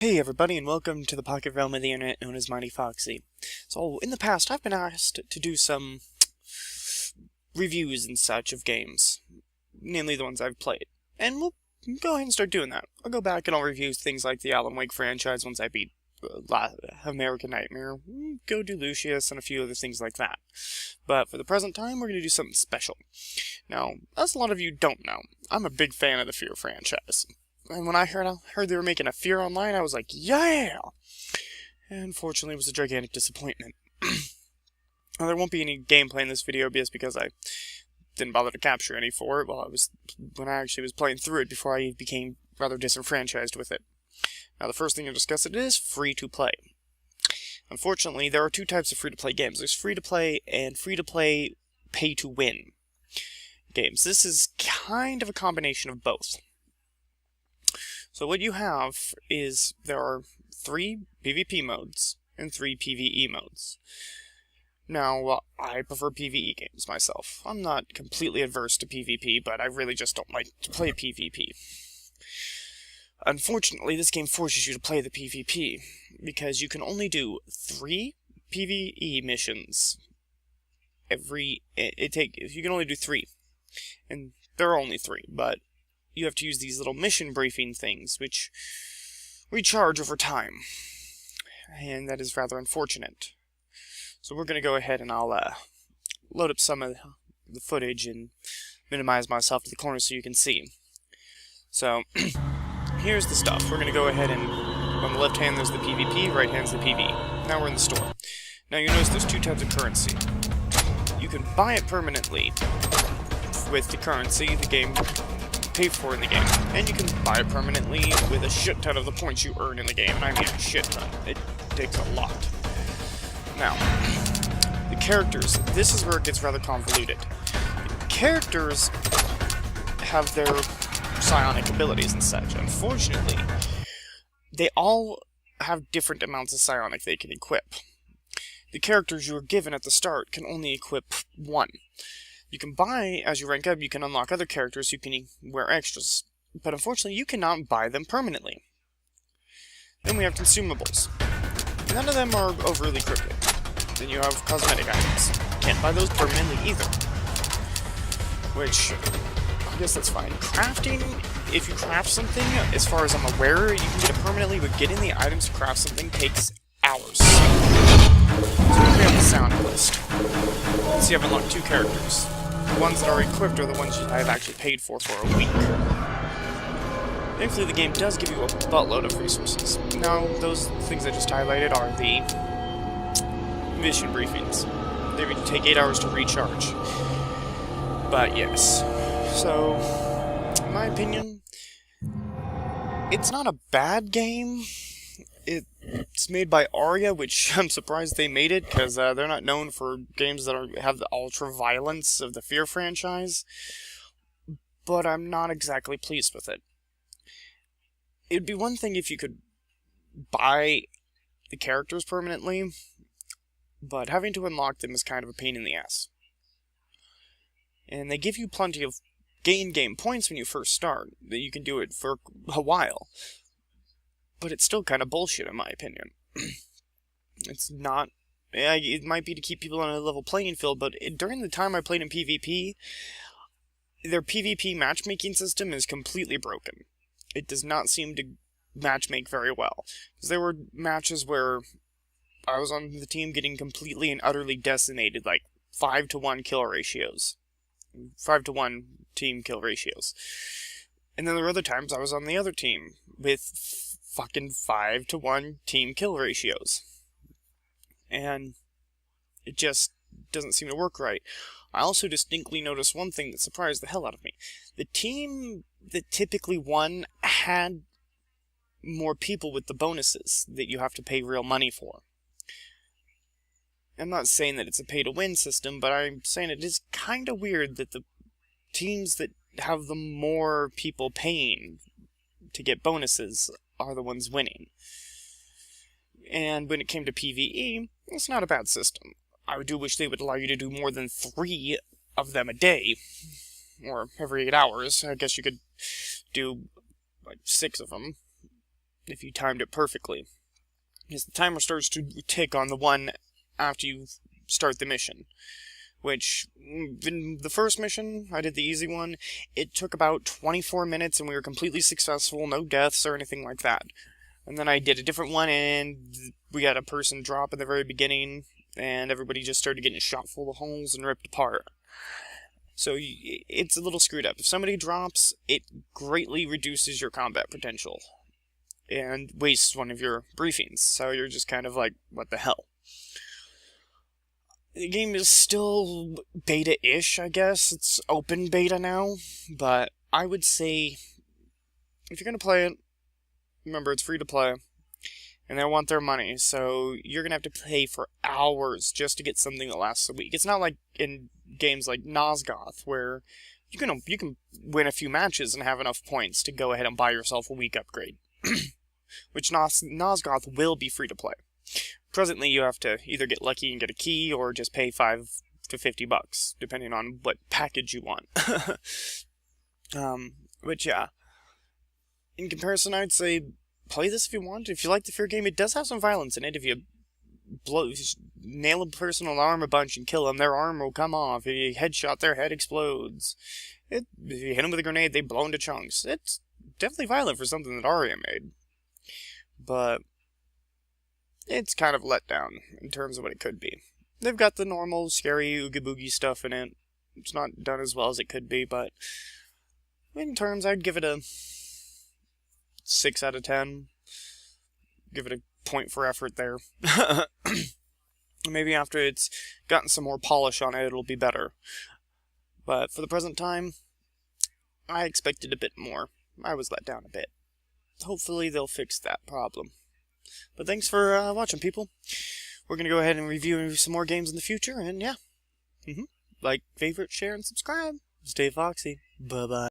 Hey everybody, and welcome to the pocket realm of the internet known as Mightyfoxxy. So, in the past, I've been asked to do some reviews and such of games, namely the ones I've played. And we'll go ahead and start doing that. I'll go back and I'll review things like the Alan Wake franchise once I beat American Nightmare, go do Lucius, and a few other things like that. But for the present time, we're going to do something special. Now, as a lot of you don't know, I'm a big fan of the F.E.A.R franchise. And when I heard they were making a F.E.A.R online, I was like, yeah! And unfortunately, it was a gigantic disappointment. Now, there won't be any gameplay in this video just because I didn't bother to capture any for it when I actually was playing through it before I became rather disenfranchised with it. Now, the first thing to discuss, it is free-to-play. Unfortunately, there are two types of free-to-play games. There's free-to-play and free-to-play pay-to-win games. This is kind of a combination of both. So what you have is there are 3 PvP modes and 3 PvE modes. Now, I prefer PvE games myself. I'm not completely adverse to PvP, but I really just don't like to play PvP. Unfortunately, this game forces you to play the PvP, because you can only do 3 PvE missions you can only do 3. And there are only 3, but you have to use these little mission briefing things, which recharge over time. And that is rather unfortunate. So we're going to go ahead and I'll load up some of the footage and minimize myself to the corner so you can see. So, here's the stuff. We're going to go ahead and, on the left hand there's the PvP, right hand's the PvE. Now we're in the store. Now you notice there's 2 types of currency. You can buy it permanently with the currency the game pay for in the game, and you can buy it permanently with a shit ton of the points you earn in the game, and I mean a shit ton. It takes a lot. Now, the characters, this is where it gets rather convoluted. The characters have their psionic abilities and such. Unfortunately, they all have different amounts of psionic they can equip. The characters you are given at the start can only equip 1. You can buy, as you rank up, you can unlock other characters, you can wear extras. But unfortunately, you cannot buy them permanently. Then we have consumables. None of them are overly cryptic. Then you have cosmetic items. Can't buy those permanently either. Which, I guess that's fine. Crafting, if you craft something, as far as I'm aware, you can get it permanently, but getting the items to craft something takes hours. So we have the sound list. So you have unlocked 2 characters. The ones that are equipped are the ones I have actually paid for a week. Thankfully, the game does give you a buttload of resources. Now, those things I just highlighted are the mission briefings. They would take 8 hours to recharge. But yes. So, in my opinion, it's not a bad game. It's made by Aria, which I'm surprised they made it, because they're not known for games that have the ultra-violence of the F.E.A.R franchise. But I'm not exactly pleased with it. It'd be one thing if you could buy the characters permanently, but having to unlock them is kind of a pain in the ass. And they give you plenty of game points when you first start, that you can do it for a while. But it's still kind of bullshit, in my opinion. It's not... it might be to keep people on a level playing field, but during the time I played in PvP, their PvP matchmaking system is completely broken. It does not seem to matchmake very well. Because there were matches where I was on the team getting completely and utterly decimated, like 5-to-1 kill ratios. 5-to-1 team kill ratios. And then there were other times I was on the other team with fucking 5-to-1 team kill ratios. And it just doesn't seem to work right. I also distinctly noticed one thing that surprised the hell out of me. The team that typically won had more people with the bonuses that you have to pay real money for. I'm not saying that it's a pay-to-win system, but I'm saying it is kind of weird that the teams that have the more people paying to get bonuses are the ones winning. And when it came to PvE, it's not a bad system. I do wish they would allow you to do more than 3 of them a day, or every 8 hours. I guess you could do like 6 of them, if you timed it perfectly. Because the timer starts to tick on the one after you start the mission. Which, in the first mission, I did the easy one, it took about 24 minutes and we were completely successful, no deaths or anything like that. And then I did a different one and we had a person drop in the very beginning and everybody just started getting shot full of holes and ripped apart. So it's a little screwed up. If somebody drops, it greatly reduces your combat potential and wastes one of your briefings. So you're just kind of like, what the hell? The game is still beta-ish, I guess. It's open beta now, but I would say if you're going to play it, remember it's free to play, and they want their money, so you're going to have to pay for hours just to get something that lasts a week. It's not like in games like Nosgoth, where you can win a few matches and have enough points to go ahead and buy yourself a week upgrade, which Nosgoth will be free to play. Presently, you have to either get lucky and get a key, or just pay $5 to $50, depending on what package you want. But yeah, in comparison, I'd say play this if you want. If you like the F.E.A.R game, it does have some violence in it. If you nail a person on the arm a bunch and kill them, their arm will come off. If you headshot, their head explodes. If you hit them with a grenade, they blow into chunks. It's definitely violent for something that Aria made. But it's kind of let down in terms of what it could be. They've got the normal scary oogie boogie stuff in it. It's not done as well as it could be, but in terms, I'd give it a 6 out of 10. Give it a point for effort there. Maybe after it's gotten some more polish on it, it'll be better. But for the present time, I expected a bit more. I was let down a bit. Hopefully they'll fix that problem. But thanks for watching, people. We're going to go ahead and review some more games in the future, and yeah. Like, favorite, share, and subscribe. Stay Foxy. Bye-bye.